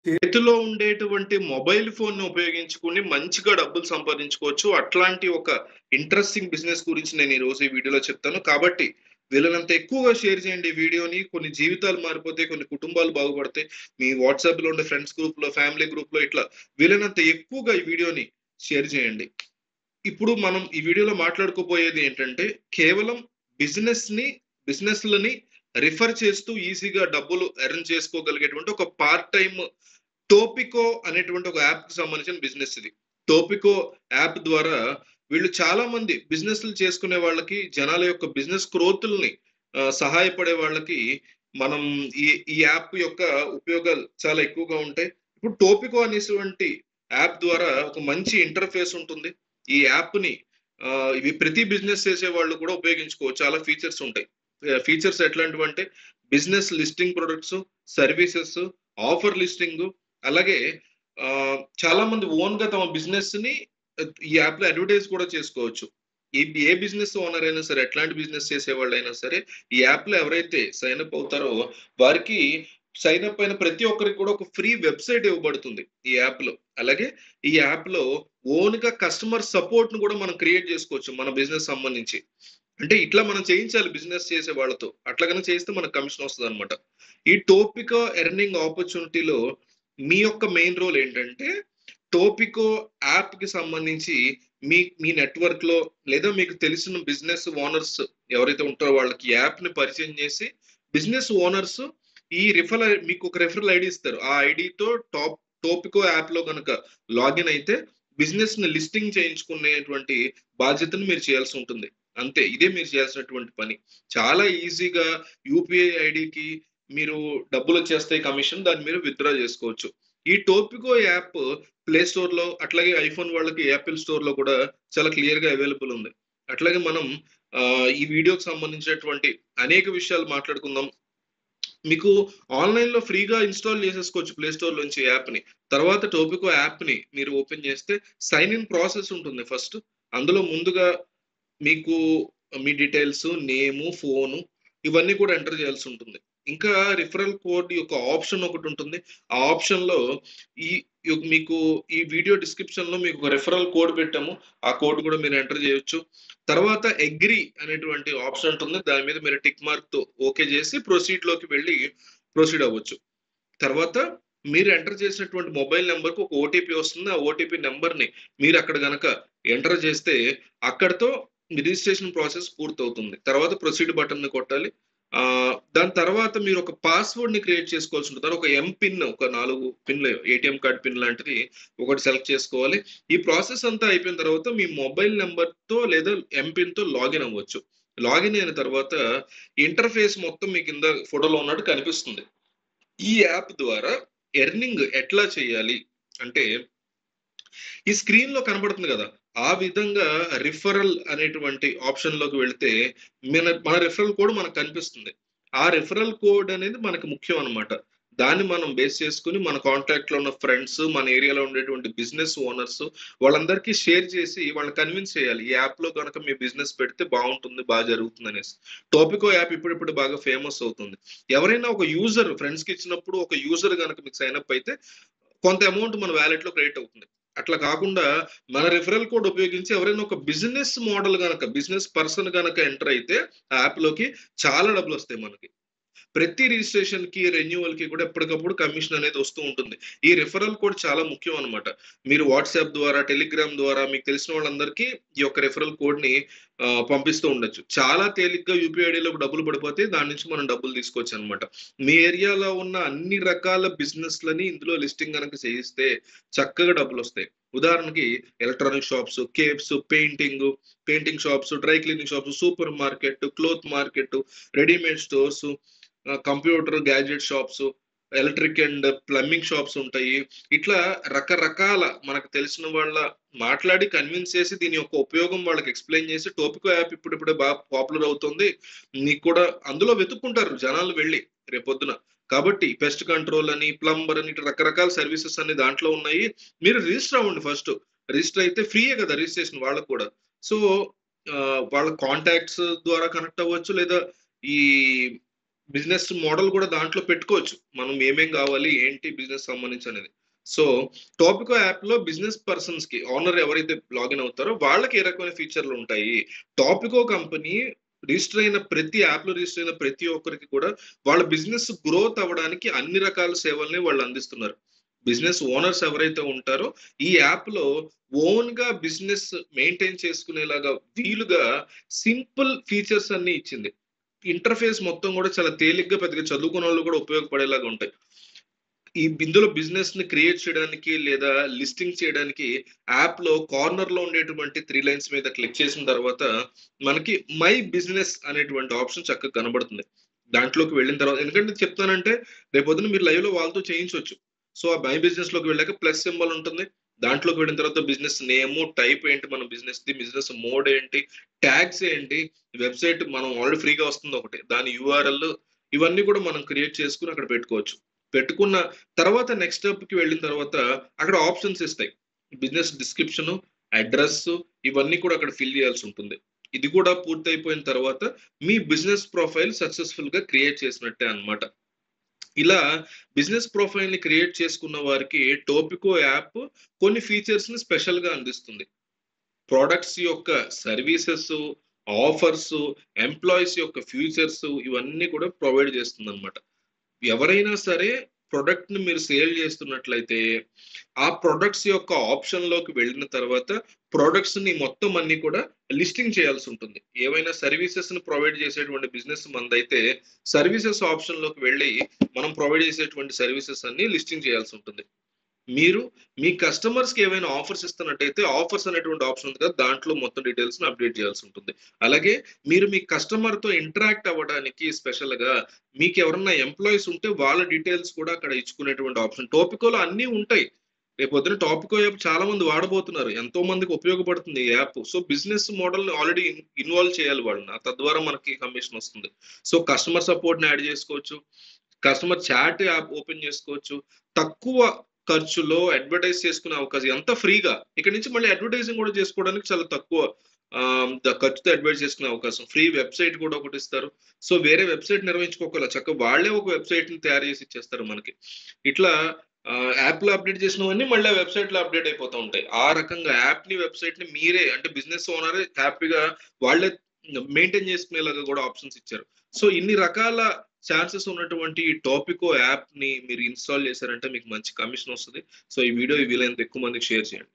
చేతిలో ఉండేటువంటి మొబైల్ ఫోన్‌ని ఉపయోగించుకొని మంచిగా డబ్బులు సంపాదించుకోవచ్చు. అట్లాంటి ఒక ఇంట్రెస్టింగ్ బిజినెస్ గురించి నేను ఈరోజు ఈ వీడియోలో చెప్తాను. కాబట్టి వీలైనంత ఎక్కువగా షేర్ చేయండి ఈ వీడియోని. కొన్ని జీవితాలు మారిపోతాయి. కొన్ని కుటుంబాలు బాగుపడతాయి. మీ వాట్సాప్‌లో ఉండే ఫ్రెండ్స్ గ్రూప్‌లో, ఫ్యామిలీ గ్రూప్‌లో ఇట్లా వీలైనంత ఎక్కువగా ఈ వీడియోని షేర్ చేయండి. ఇప్పుడు మనం ఈ వీడియోలో మాట్లాడుకోబోయేది ఏంటంటే, కేవలం బిజినెస్‌ని బిజినెస్‌లని రిఫర్ చేస్తూ ఈజీగా డబ్బులు ఎర్న్ చేసుకోగలిగేటువంటి ఒక పార్ట్ టైమ్ టోపికో అనేటువంటి ఒక యాప్‌కి సంబంధించిన బిజినెస్ ఇది. టోపికో యాప్ ద్వారా వీళ్ళు చాలా మంది బిజినెస్‌లు చేసుకునే వాళ్ళకి, జనాల యొక్క బిజినెస్ గ్రోతుల్ని సహాయపడే వాళ్ళకి మనం ఈ యాప్ యొక్క ఉపయోగాలు చాలా ఎక్కువగా ఉంటాయి. ఇప్పుడు టోపికో అనేటువంటి యాప్ ద్వారా ఒక మంచి ఇంటర్‌ఫేస్ ఉంటుంది. ఈ యాప్‌ని ఇవి ప్రతి బిజినెస్ చేసేవాళ్ళు కూడా ఉపయోగించుకోవచ్చు. చాలా ఫీచర్స్ ఉంటాయి. ఫీచర్స్ ఎట్లాంటివంటే business listing products, services, offer listing అలాగే చాలా మంది ఓన్‌గా తమ బిజినెస్‌ని ఈ యాప్‌లో అడ్వర్టైజ్ కూడా చేసుకోవచ్చు. ఏ బిజినెస్ ఓనర్ అయినా సరే, ఎట్లాంటి బిజినెస్ చేసేవాళ్ళైనా సరే, ఈ యాప్‌లో ఎవరైతే సైన్ అప్ అవుతారో వారికి సైన్ అప్ అయిన ప్రతి ఒక్కరికి కూడా ఒక ఫ్రీ వెబ్‌సైట్ ఇవ్వబడుతుంది ఈ యాప్‌లో. అలాగే ఈ యాప్‌లో ఓన్‌గా కస్టమర్ సపోర్ట్‌ని కూడా మనం క్రియేట్ చేసుకోవచ్చు మన బిజినెస్ సంబంధించి. అంటే ఇట్లా మనం చేయించాలి బిజినెస్ చేసే వాళ్ళతో. అట్లా గనుక చేస్తే మనకు కమిషన్ వస్తదనమాట. ఈ టోపికో ఎర్నింగ్ ఆపర్చునిటీలో మీ యొక్క మెయిన్ రోల్ ఏంటంటే, టోపికో యాప్‌కి సంబంధించి మీ మీ నెట్‌వర్క్‌లో లేదా మీకు తెలిసిన బిజినెస్ ఓనర్స్ ఎవరైతే ఉంటారో వాళ్ళకి యాప్‌ని పరిచయం చేసి, బిజినెస్ ఓనర్స్ ఈ మీకు ఒక రిఫరల్ ఐడీ ఇస్తారు. ఆ ఐడీతో టోపికో యాప్‌లో గనక లాగిన్ అయితే బిజినెస్‌ని లిస్టింగ్ చేయించుకునేటువంటి బాధ్యతను మీరు చేయాల్సి ఉంటుంది. అంతే. ఇదే మీరు చేయాల్సినటువంటి పని. చాలా ఈజీగా యూపీఐ ఐడీకి మీరు డబ్బులొచ్చేస్తాయి కమిషన్. దాన్ని మీరు విత్‌డ్రా జేసుకోవచ్చు. ఈ టోపికో యాప్ ప్లే స్టోర్‌లో అట్లాగే ఐఫోన్ వాళ్ళకి యాపిల్ స్టోర్‌లో కూడా చాలా క్లియర్‌గా అవైలబుల్ ఉంది. అట్లాగే మనం ఈ వీడియోకి సంబంధించినటువంటి అనేక విషయాలు మాట్లాడుకుందాం. మీకు ఆన్‌లైన్‌లో ఫ్రీగా ఇన్‌స్టాల్ చేసేసుకోవచ్చు ప్లే స్టోర్‌లోంచి యాప్‌ని. తర్వాత టోపికో యాప్‌ని మీరు ఓపెన్ చేస్తే సైన్ ఇన్ ప్రాసెస్ ఉంటుంది ఫస్ట్. అందులో ముందుగా మీకు మీ డీటెయిల్స్, నేము, ఫోను ఇవన్నీ కూడా ఎంటర్ చేయాల్సుంటుంది. ఇంకా రిఫరల్ కోడ్ యొక్క ఆప్షన్ ఒకటుంటుంది. ఆ ఆప్షన్‌లో ఈ మీకు ఈ వీడియో డిస్క్రిప్షన్‌లో మీకు ఒక రిఫరల్ కోడ్ పెట్టాము. ఆ కోడ్ కూడా మీరు ఎంటర్ చేయొచ్చు. తర్వాత అగ్రీ అనేటువంటి ఆప్షన్ ఉంటుంది. దాని మీద మీరు టిక్ మార్క్‌తో ఓకే చేసి ప్రొసీడ్‌లోకి వెళ్లి ప్రొసీడ్ అవ్వచ్చు. తర్వాత మీరు ఎంటర్ చేసినటువంటి మొబైల్ నంబర్‌కి ఒక ఓటీపీ వస్తుంది. ఆ ఓటీపీ నంబర్‌ని మీరక్కడ గనక ఎంటర్ చేస్తే అక్కడితో మీ రిజిస్ట్రేషన్ ప్రాసెస్ పూర్తవుతుంది. తర్వాత ప్రొసీడ్ బటన్‌ని కొట్టాలి. దాని తర్వాత మీరు ఒక పాస్‌వర్డ్‌ని క్రియేట్ చేసుకోవాల్సి ఉంటుంది. ఒక ఎంపిన్ ఒక 4 పిన్‌లు ఏటీఎం కార్డ్ పిన్ లాంటిది ఒకటి సెలెక్ట్ చేసుకోవాలి. ఈ ప్రాసెస్ అంతా అయిపోయిన తర్వాత మీ మొబైల్ నంబర్‌తో లేదా ఎంపిన్‌తో లాగిన్ అవ్వచ్చు. లాగిన్ అయిన తర్వాత ఇంటర్‌ఫేస్ మొత్తం మీ కింద ఫోటోలో ఉన్నట్టు కనిపిస్తుంది. ఈ యాప్ ద్వారా ఎర్నింగ్ ఎట్లా చేయాలి అంటే, ఈ స్క్రీన్‌లో కనబడుతుంది గదా! ఆ విధంగా రిఫరల్ అనేటువంటి ఆప్షన్‌లోకి వెళ్తే, మన రిఫరల్ కోడ్ మనకు కనిపిస్తుంది. ఆ రిఫరల్ కోడ్ అనేది మనకు ముఖ్యం అన్నమాట. దాన్ని మనం బేస్ చేసుకొని మన కాంటాక్ట్‌లో ఉన్న ఫ్రెండ్స్, మన ఏరియాలో ఉండేటువంటి బిజినెస్ ఓనర్స్ వాళ్ళందరికీ షేర్ చేసి వాళ్ళని కన్విన్స్ చేయాలి. ఈ యాప్‌లో గనక మీ బిజినెస్ పెడితే బావుంటుంది, జరుగుతుందనేసి. టోపికో యాప్ ఇప్పుడిప్పుడు బాగా ఫేమస్ అవుతుంది. ఎవరైనా ఒక యూజర్ ఫ్రెండ్స్‌కి ఇచ్చినప్పుడు ఒక యూజర్ గనక మీకు సైన్ అప్ అయితే కొంత అమౌంట్ మన వాలెట్‌లో క్రెడిట్ అవుతుంది. అట్లా కాకుండా మన రిఫరల్ కోడ్ ఉపయోగించి ఎవరైనా ఒక బిజినెస్ మోడల్ గనక, బిజినెస్ పర్సన్ గనక ఎంటర్ అయితే ఆ యాప్‌లోకి చాలా డబ్బులొస్తాయి మనకి. ప్రతి రిజిస్ట్రేషన్‌కి, రెన్యువల్‌కి కూడా ఎప్పటికప్పుడు కమిషన్ అనేది వస్తూ ఉంటుంది. ఈ రిఫరల్ కోడ్ చాలా ముఖ్యం అన్నమాట. మీరు వాట్సాప్ ద్వారా, టెలిగ్రామ్ ద్వారా మీకు తెలిసిన వాళ్ళందరికీ ఈ యొక్క రిఫరల్ కోడ్‌ని పంపిస్తూ ఉండొచ్చు. చాలా తేలిగ్గా యూపీఐ ఐడీలోకి డబ్బులు పడిపోతే దాని నుంచి మనం డబ్బులు తీసుకోవచ్చనమాట. మీ ఏరియాలో ఉన్న అన్ని రకాల బిజినెస్‌లని ఇందులో లిస్టింగ్ గనక చేయిస్తే చక్కగా డబ్బులొస్తాయి. ఉదాహరణకి electronic shops, cafes, painting shops, dry cleaning shops, super market, cloth market, readymade stores, computer gadget shops, electric and plumbing shops ఉంటాయి. ఇట్లా రకరకాల మనకు తెలిసిన వాళ్ళ మాట్లాడి కన్విన్స్ చేసి దీని యొక్క ఉపయోగం వాళ్ళకి ఎక్స్‌ప్లెయిన్ చేసి టోపికో యాప్ ఇప్పుడిప్పుడే బాగా పాపులర్ అవుతుంది. మీకు కూడా అందులో వెతుక్కుంటారు జనాలు వెళ్లి రేపొద్దున. కాబట్టి పెస్ట్ కంట్రోల్ అని, ప్లంబర్ అని ఇట్లా రకరకాల సర్వీసెస్ అన్ని దాంట్లో ఉన్నాయి. మీరు రిజిస్టర్ అవ్వండి ఫస్ట్. రిజిస్టర్ అయితే ఫ్రీయే కదా రిజిస్ట్రేషన్ వాళ్ళకి కూడా. సో, వాళ్ళ కాంటాక్ట్స్ ద్వారా కనెక్ట్ అవ్వచ్చు. లేదా ఈ బిజినెస్ మోడల్ కూడా దాంట్లో పెట్టుకోవచ్చు. మనం ఏమేం కావాలి, ఏంటి బిజినెస్ సంబంధించి అనేది. సో టాపికో యాప్ లో బిజినెస్ పర్సన్స్ కి ఓనర్ ఎవరైతే లాగిన్ అవుతారో వాళ్ళకి ఏ రకమైన ఫీచర్లు ఉంటాయి. టాపికో కంపెనీ యాప్ లో రిజిస్టర్ అయిన ప్రతి ఒక్కరికి కూడా వాళ్ళ బిజినెస్ గ్రోత్ అవ్వడానికి అన్ని రకాల సేవల్ని వాళ్ళు అందిస్తున్నారు. బిజినెస్ ఓనర్స్ ఎవరైతే ఉంటారో ఈ యాప్ లో ఓన్ గా బిజినెస్ మెయింటైన్ చేసుకునేలాగా వీలుగా సింపుల్ ఫీచర్స్ అన్ని ఇచ్చింది. ఇంటర్ఫేస్ మొత్తం కూడా చాలా తేలిగ్గా పెద్దగా చదువుకున్న వాళ్ళు కూడా ఉపయోగపడేలాగా ఉంటాయి. ఇందులో బిజినెస్ ని క్రియేట్ చేయడానికి లేదా లిస్టింగ్ చేయడానికి యాప్ లో కార్నర్ లో ఉండేటువంటి 3 లైన్స్ మీద క్లిక్ చేసిన తర్వాత మనకి మై బిజినెస్ అనేటువంటి ఆప్షన్ చక్కగా కనబడుతుంది. దాంట్లోకి వెళ్ళిన తర్వాత ఎందుకంటే చెప్తానంటే రేపొద్దున మీరు లైవ్ లో వాళ్ళతో చేయించొచ్చు. సో ఆ మై బిజినెస్ లోకి వెళ్ళాక ప్లస్ సింబల్ ఉంటుంది. దాంట్లోకి వెళ్ళిన తర్వాత బిజినెస్ నేమ్, టైప్ ఏంటి మన బిజినెస్ ది, బిజినెస్ మోడ్ ఏంటి, ట్యాగ్స్ ఏంటి, వెబ్సైట్ మనం ఆల్రెడీ ఫ్రీగా వస్తుంది ఒకటి, దాని యూఆర్ఎల్, ఇవన్నీ కూడా మనం క్రియేట్ చేసుకుని అక్కడ పెట్టుకోవచ్చు. పెట్టుకున్న తర్వాత నెక్స్ట్ స్టెప్ కి వెళ్ళిన తర్వాత అక్కడ ఆప్షన్స్ ఇస్తాయి. బిజినెస్ డిస్క్రిప్షన్, అడ్రస్, ఇవన్నీ కూడా అక్కడ ఫిల్ చేయాల్సి ఉంటుంది. ఇది కూడా పూర్తయిపోయిన తర్వాత మీ బిజినెస్ ప్రొఫైల్ సక్సెస్ఫుల్ గా క్రియేట్ చేసినట్టే అన్నమాట. ఇలా బిజినెస్ ప్రొఫైల్ ని క్రియేట్ చేసుకున్న వారికి టోపికో యాప్ కొన్ని ఫీచర్స్ ని స్పెషల్ గా అందిస్తుంది. ప్రొడక్ట్స్ యొక్క సర్వీసెస్, ఆఫర్స్, ఎంప్లాయీస్ యొక్క ఫ్యూచర్స్, ఇవన్నీ కూడా ప్రొవైడ్ చేస్తుందన్నమాట. ఎవరైనా సరే ప్రొడక్ట్ ని మీరు సేల్ చేస్తున్నట్లయితే ఆ ప్రొడక్ట్స్ యొక్క ఆప్షన్ లోకి వెళ్ళిన తర్వాత ప్రొడక్ట్స్ ని మొత్తం అన్ని కూడా లిస్టింగ్ చేయాల్సి ఉంటుంది. ఏవైనా సర్వీసెస్ ని ప్రొవైడ్ చేసేటువంటి బిజినెస్ మనదైతే సర్వీసెస్ ఆప్షన్ లోకి వెళ్ళి మనం ప్రొవైడ్ చేసేటువంటి సర్వీసెస్ అన్ని లిస్టింగ్ చేయాల్సి ఉంటుంది. మీరు మీ కస్టమర్స్ కి ఏవైనా ఆఫర్స్ ఇస్తున్నట్టయితే ఆఫర్స్ అనేటువంటి ఆప్షన్ ఉంది కదా, దాంట్లో మొత్తం డీటెయిల్స్ ని అప్డేట్ చేయాల్సి ఉంటుంది. అలాగే మీరు మీ కస్టమర్ తో ఇంటరాక్ట్ అవ్వడానికి స్పెషల్ గా మీకు ఎవరన్నా ఎంప్లాయీస్ ఉంటే వాళ్ళ డీటెయిల్స్ కూడా అక్కడ ఇచ్చుకునేటువంటి ఆప్షన్ టోపికోలో అన్నీ ఉంటాయి. రేపొద్దున టాపికో యాప్ చాలా మంది వాడబోతున్నారు. ఎంతో మందికి ఉపయోగపడుతుంది ఈ యాప్. సో బిజినెస్ మోడల్ ని ఆల్రెడీ ఇన్వాల్వ్ చేయాలి వాళ్ళని. తద్వారా మనకి కమిషన్ వస్తుంది. సో కస్టమర్ సపోర్ట్ ని యాడ్ చేసుకోవచ్చు. కస్టమర్ చాట్ యాప్ ఓపెన్ చేసుకోవచ్చు. తక్కువ ఖర్చులో అడ్వర్టైజ్ చేసుకునే అవకాశం, ఎంత ఫ్రీగా. ఇక్కడ నుంచి మళ్ళీ అడ్వర్టైజింగ్ కూడా చేసుకోవడానికి చాలా తక్కువ ఖర్చుతో అడ్వర్టైజ్ చేసుకునే అవకాశం. ఫ్రీ వెబ్సైట్ కూడా ఒకటి ఇస్తారు. సో వేరే వెబ్సైట్ నిర్వహించుకోగల చక్కగా వాళ్ళే ఒక వెబ్సైట్ ని తయారు చేసి ఇచ్చేస్తారు మనకి. ఇట్లా యాప్ లో అప్డేట్ చేసినవన్నీ మళ్ళీ వెబ్సైట్ లో అప్డేట్ అయిపోతూ ఉంటాయి. ఆ రకంగా యాప్ ని, వెబ్సైట్ ని మీరే అంటే బిజినెస్ ఓనరే హ్యాపీగా వాళ్ళే మెయింటైన్ చేసుకునేలాగా కూడా ఆప్షన్స్ ఇచ్చారు. సో ఇన్ని రకాల ఛాన్సెస్ ఉన్నటువంటి ఈ టాపికో యాప్ ని మీరు ఇన్‌స్టాల్ చేశారంటే మీకు మంచి కమిషన్ వస్తది. సో ఈ వీడియో వీలైనంత ఎక్కువ మందికి షేర్ చేయండి.